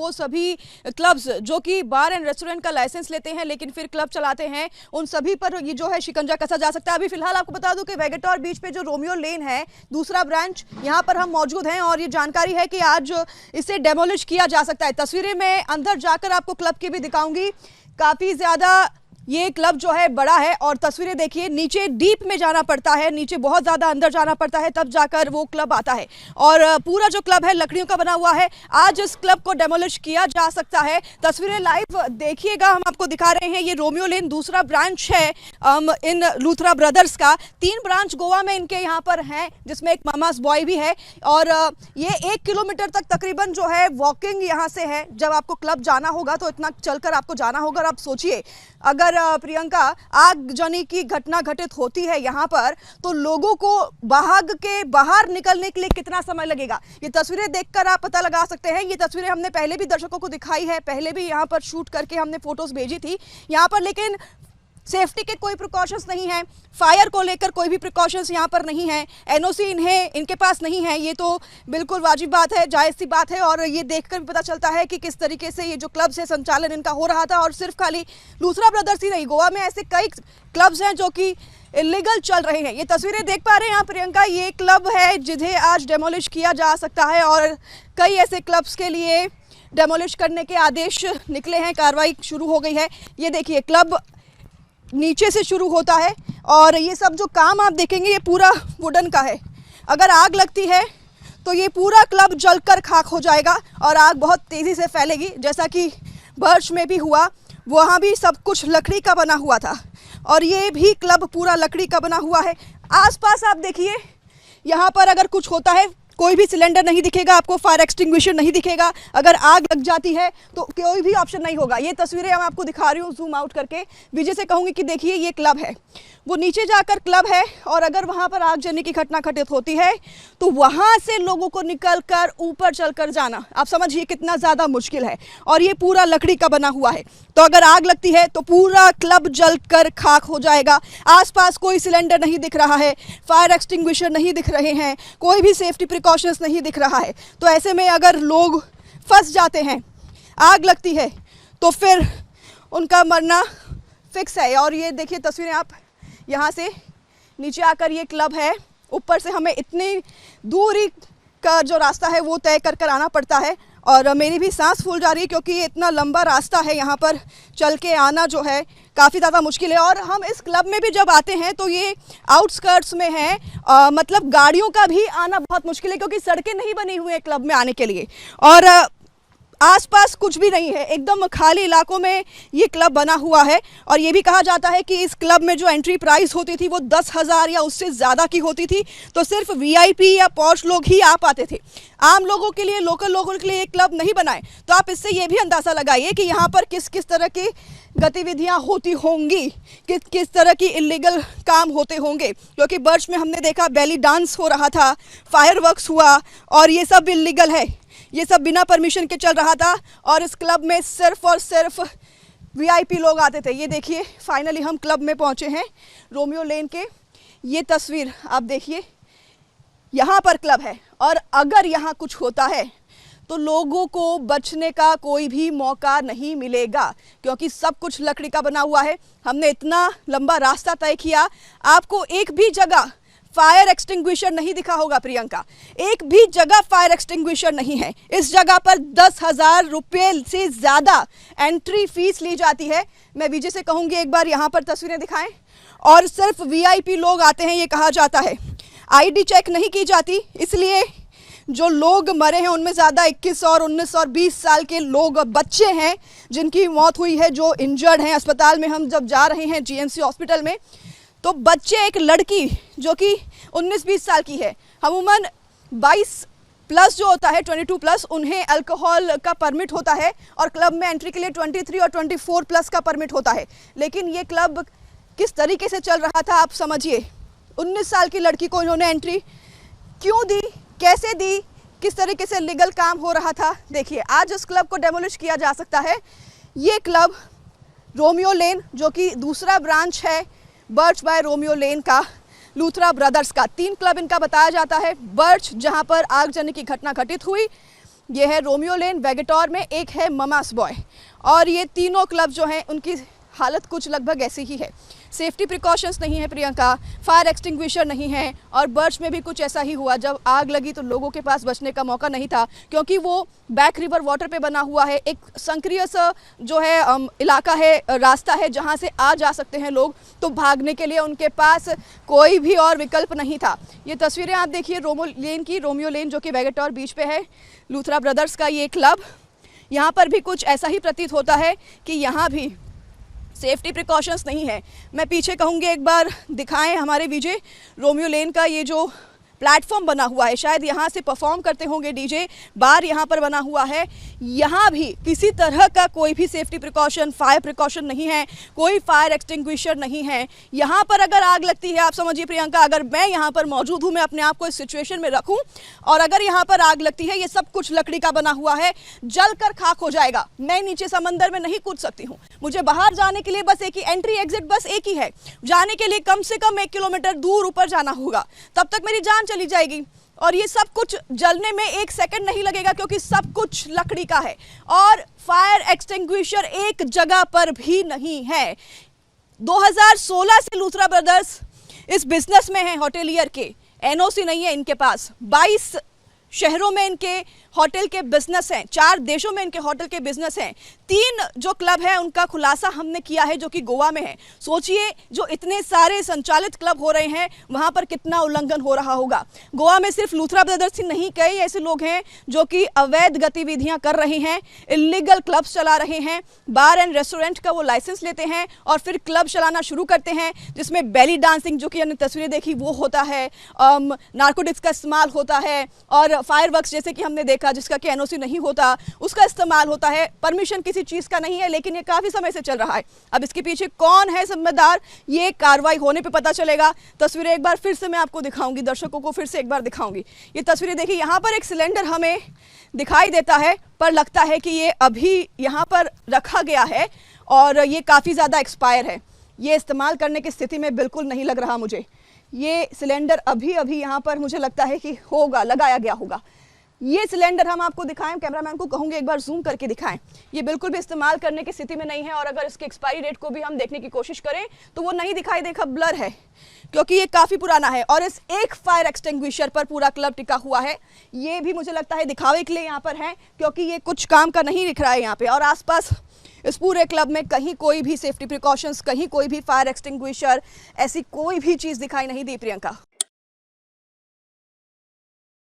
वो सभी क्लब्स जो कि बार एंड रेस्टोरेंट का लाइसेंस लेते हैं लेकिन फिर क्लब चलाते हैं, उन सभी पर ये जो है शिकंजा कसा जा सकता है। अभी फिलहाल आपको बता दूं कि वेगेटोर बीच पे जो रोमियो लेन है, दूसरा ब्रांच, यहाँ पर हम मौजूद हैं और ये जानकारी है कि आज इसे डेमोलिश किया जा सकता है। तस्वीरें मैं अंदर जाकर आपको क्लब की भी दिखाऊंगी। काफी ज्यादा ये क्लब जो है बड़ा है और तस्वीरें देखिए, नीचे डीप में जाना पड़ता है, नीचे बहुत ज़्यादा अंदर जाना पड़ता है तब जाकर वो क्लब आता है। और पूरा जो क्लब है लकड़ियों का बना हुआ है। आज इस क्लब को डेमोलिश किया जा सकता है। तस्वीरें लाइव देखिएगा, हम आपको दिखा रहे हैं। ये रोमियो लेन दूसरा ब्रांच है इन लूथरा ब्रदर्स का। 3 ब्रांच गोवा में इनके यहाँ पर हैं, जिसमें एक मामास बॉय भी है। और ये 1 किलोमीटर तक तकरीबन जो है वॉकिंग यहाँ से है। जब आपको क्लब जाना होगा तो इतना चलकर आपको जाना होगा। और आप सोचिए, अगर प्रियंका आगजनी की घटना घटित होती है यहाँ पर, तो लोगों को भाग के बाहर निकलने के लिए कितना समय लगेगा। ये तस्वीरें देखकर आप पता लगा सकते हैं। ये तस्वीरें हमने पहले भी दर्शकों को दिखाई है, पहले भी यहाँ पर शूट करके हमने फोटोज भेजी थी यहाँ पर, लेकिन सेफ्टी के कोई प्रिकॉशंस नहीं है, फायर को लेकर कोई भी प्रिकॉशंस यहाँ पर नहीं है, एनओसी इनके पास नहीं है। ये तो बिल्कुल वाजिब बात है, जायज़ सी बात है। और ये देखकर भी पता चलता है कि किस तरीके से ये जो क्लब से संचालन इनका हो रहा था। और सिर्फ खाली लूथरा ब्रदर्स ही नहीं, गोवा में ऐसे कई क्लब्स हैं जो कि इलीगल चल रहे हैं। ये तस्वीरें देख पा रहे हैं यहाँ प्रियंका, ये क्लब है जिन्हें आज डेमोलिश किया जा सकता है। और कई ऐसे क्लब्स के लिए डेमोलिश करने के आदेश निकले हैं, कार्रवाई शुरू हो गई है। ये देखिए, क्लब नीचे से शुरू होता है और ये सब जो काम आप देखेंगे ये पूरा वुडन का है। अगर आग लगती है तो ये पूरा क्लब जलकर खाक हो जाएगा और आग बहुत तेज़ी से फैलेगी, जैसा कि बर्च में भी हुआ। वहाँ भी सब कुछ लकड़ी का बना हुआ था और ये भी क्लब पूरा लकड़ी का बना हुआ है। आसपास आप देखिए, यहाँ पर अगर कुछ होता है कोई भी सिलेंडर नहीं दिखेगा आपको, फायर एक्सटिंग्विशर नहीं दिखेगा। अगर आग लग जाती है तो कोई भी ऑप्शन नहीं होगा। ये तस्वीरें हम आपको दिखा रही हूँ जूम आउट करके। विजय से कहूँगी कि देखिए, ये क्लब है, वो नीचे जाकर क्लब है। और अगर वहाँ पर आगजनी की घटना घटित होती है तो वहाँ से लोगों को निकल कर ऊपर चलकर जाना, आप समझिए कितना ज़्यादा मुश्किल है। और ये पूरा लकड़ी का बना हुआ है, तो अगर आग लगती है तो पूरा क्लब जलकर खाक हो जाएगा। आसपास कोई सिलेंडर नहीं दिख रहा है, फायर एक्सटिंग्विशर नहीं दिख रहे हैं, कोई भी सेफ्टी प्रिकॉशंस नहीं दिख रहा है। तो ऐसे में अगर लोग फंस जाते हैं, आग लगती है, तो फिर उनका मरना फिक्स है। और ये देखिए तस्वीरें आप, यहाँ से नीचे आकर ये क्लब है, ऊपर से हमें इतनी दूरी का जो रास्ता है वो तय कर आना पड़ता है। और मेरी भी सांस फूल जा रही है क्योंकि ये इतना लंबा रास्ता है, यहाँ पर चल के आना जो है काफ़ी ज़्यादा मुश्किल है। और हम इस क्लब में भी जब आते हैं तो ये आउटस्कर्ट्स में है, मतलब गाड़ियों का भी आना बहुत मुश्किल है क्योंकि सड़कें नहीं बनी हुई हैं क्लब में आने के लिए। और आसपास कुछ भी नहीं है, एकदम खाली इलाकों में ये क्लब बना हुआ है। और ये भी कहा जाता है कि इस क्लब में जो एंट्री प्राइस होती थी वो 10,000 या उससे ज़्यादा की होती थी। तो सिर्फ वीआईपी या पॉश लोग ही आ पाते थे, आम लोगों के लिए, लोकल लोगों के लिए ये क्लब नहीं बनाए। तो आप इससे ये भी अंदाज़ा लगाइए कि यहाँ पर किस किस तरह की गतिविधियाँ होती होंगी, किस तरह की इलीगल काम होते होंगे। क्योंकि बर्च में हमने देखा बेली डांस हो रहा था, फायरवर्क्स हुआ, और ये सब इलीगल है, ये सब बिना परमिशन के चल रहा था। और इस क्लब में सिर्फ और सिर्फ वीआईपी लोग आते थे। ये देखिए, फाइनली हम क्लब में पहुंचे हैं रोमियो लेन के। ये तस्वीर आप देखिए, यहाँ पर क्लब है और अगर यहाँ कुछ होता है तो लोगों को बचने का कोई भी मौका नहीं मिलेगा क्योंकि सब कुछ लकड़ी का बना हुआ है। हमने इतना लंबा रास्ता तय किया, आपको एक भी जगह फायर एक्सटिंग्विशर नहीं दिखा होगा प्रियंका, एक भी जगह फायर एक्सटिंग्विशर नहीं है। इस जगह पर 10,000 रुपये से ज़्यादा एंट्री फीस ली जाती है। मैं विजय से कहूँगी एक बार यहाँ पर तस्वीरें दिखाएं। और सिर्फ वीआईपी लोग आते हैं, ये कहा जाता है। आईडी चेक नहीं की जाती, इसलिए जो लोग मरे हैं उनमें ज़्यादा 21 और 19 और 20 साल के लोग, बच्चे हैं जिनकी मौत हुई है, जो इंजर्ड हैं। अस्पताल में हम जब जा रहे हैं जीएमसी हॉस्पिटल में, तो बच्चे, एक लड़की जो कि 19-20 साल की है, अमूमन 22 प्लस जो होता है, 22 प्लस, उन्हें अल्कोहल का परमिट होता है और क्लब में एंट्री के लिए 23 और 24 प्लस का परमिट होता है। लेकिन ये क्लब किस तरीके से चल रहा था आप समझिए। 19 साल की लड़की को इन्होंने एंट्री क्यों दी, कैसे दी, किस तरीके से लीगल काम हो रहा था। देखिए, आज इस क्लब को डेमोलिश किया जा सकता है। ये क्लब रोमियो लेन, जो कि दूसरा ब्रांच है बर्च बाय रोमियो लेन का, लूथरा ब्रदर्स का। 3 क्लब इनका बताया जाता है। बर्च, जहां पर आगजनी की घटना घटित हुई, ये है रोमियो लेन, वेगेटोर में एक है ममास बॉय, और ये तीनों क्लब जो हैं उनकी हालत कुछ लगभग ऐसी ही है। सेफ्टी प्रिकॉशंस नहीं है प्रियंका, फायर एक्सटिंग्विशर नहीं है, और बर्च में भी कुछ ऐसा ही हुआ। जब आग लगी तो लोगों के पास बचने का मौका नहीं था, क्योंकि वो बैक रिवर वाटर पे बना हुआ है, एक संक्रिय सा जो है इलाका है, रास्ता है जहाँ से आ जा सकते हैं लोग, तो भागने के लिए उनके पास कोई भी और विकल्प नहीं था। ये तस्वीरें आप देखिए रोमियो लेन जो कि वेगेटोर बीच पे है, लूथरा ब्रदर्स का ये क्लब। यहाँ पर भी कुछ ऐसा ही प्रतीत होता है कि यहाँ भी सेफ्टी प्रिकॉशंस नहीं है। मैं पीछे कहूँगी एक बार दिखाएं हमारे विजय, रोमियो लेन का ये जो प्लेटफॉर्म बना हुआ है, शायद यहाँ से परफॉर्म करते होंगे डीजे, बार यहाँ पर बना हुआ है। यहाँ भी किसी तरह का कोई भी सेफ्टी प्रिकॉशन, फायर प्रिकॉशन नहीं है, कोई फायर एक्सटिंग्विशर नहीं है। यहाँ पर अगर आग लगती है, आप समझिए प्रियंका, अगर मैं यहाँ पर मौजूद हूँ, मैं अपने आप को इस सिचुएशन में रखूँ और अगर यहाँ पर आग लगती है, ये सब कुछ लकड़ी का बना हुआ है, जल कर खाक हो जाएगा। मैं नीचे समंदर में नहीं कूद सकती हूँ। मुझे बाहर जाने के लिए बस एक ही एंट्री एग्जिट, बस एक ही है। जाने के लिए कम से कम 1 किलोमीटर दूर ऊपर जाना होगा, तब तक मेरी जान चली जाएगी। और ये सब कुछ जलने में 1 सेकंड नहीं लगेगा, क्योंकि सब कुछ लकड़ी का है और फायर एक्सटिंग्विशर एक जगह पर भी नहीं है। 2016 से लूथरा ब्रदर्स इस बिजनेस में है, होटेलियर के एनओसी नहीं है इनके पास। 22 शहरों में इनके होटल के बिजनेस हैं, 4 देशों में इनके होटल के बिजनेस हैं। 3 जो क्लब है उनका खुलासा हमने किया है जो कि गोवा में है। सोचिए, जो इतने सारे संचालित क्लब हो रहे हैं वहां पर कितना उल्लंघन हो रहा होगा। गोवा में सिर्फ लूथरा ब्रदर्स ही नहीं, कई ऐसे लोग हैं जो कि अवैध गतिविधियां कर रहे हैं, इलीगल क्लब्स चला रहे हैं, बार एंड रेस्टोरेंट का वो लाइसेंस लेते हैं और फिर क्लब चलाना शुरू करते हैं, जिसमें बेली डांसिंग, जो कि हमने तस्वीरें देखी, वो होता है, नार्कोटिक्स का इस्तेमाल होता है, और फायरवर्क्स जैसे कि हमने देखा जिसका कि एनओसी नहीं होता, उसका इस्तेमाल होता है। परमिशन किसी चीज का नहीं है, लेकिन ये काफी समय से चल रहा है। अब इसके पीछे कौन है जिम्मेदार, ये कार्रवाई होने पे पता चलेगा। तस्वीरें एक बार फिर से मैं आपको दिखाऊंगी, दर्शकों को फिर से एक बार दिखाऊंगी। ये तस्वीरें देखिए, यहाँ पर एक सिलेंडर हमें दिखाई देता है, पर लगता है कि ये अभी यहाँ पर रखा गया है और ये काफी ज्यादा एक्सपायर है। ये इस्तेमाल करने की स्थिति में बिल्कुल नहीं लग रहा मुझे। ये सिलेंडर अभी यहाँ पर मुझे लगता है कि होगा, लगाया गया होगा। ये सिलेंडर हम आपको दिखाएं, कैमरामैन को कहूंगे एक बार जूम करके दिखाएं। ये बिल्कुल भी इस्तेमाल करने की स्थिति में नहीं है, और अगर इसके एक्सपायरी डेट को भी हम देखने की कोशिश करें तो वो नहीं दिखाई देगा, ब्लर है, क्योंकि ये काफी पुराना है। और इस एक फायर एक्सटिंग्विशर पर पूरा क्लब टिका हुआ है। ये भी मुझे लगता है दिखावे के लिए यहाँ पर है, क्योंकि ये कुछ काम का नहीं दिख रहा है यहाँ पे। और आसपास इस पूरे क्लब में कहीं कोई भी सेफ्टी प्रिकॉशंस, कहीं कोई भी फायर एक्सटिंग्विशर, ऐसी कोई भी चीज दिखाई नहीं दी प्रियंका।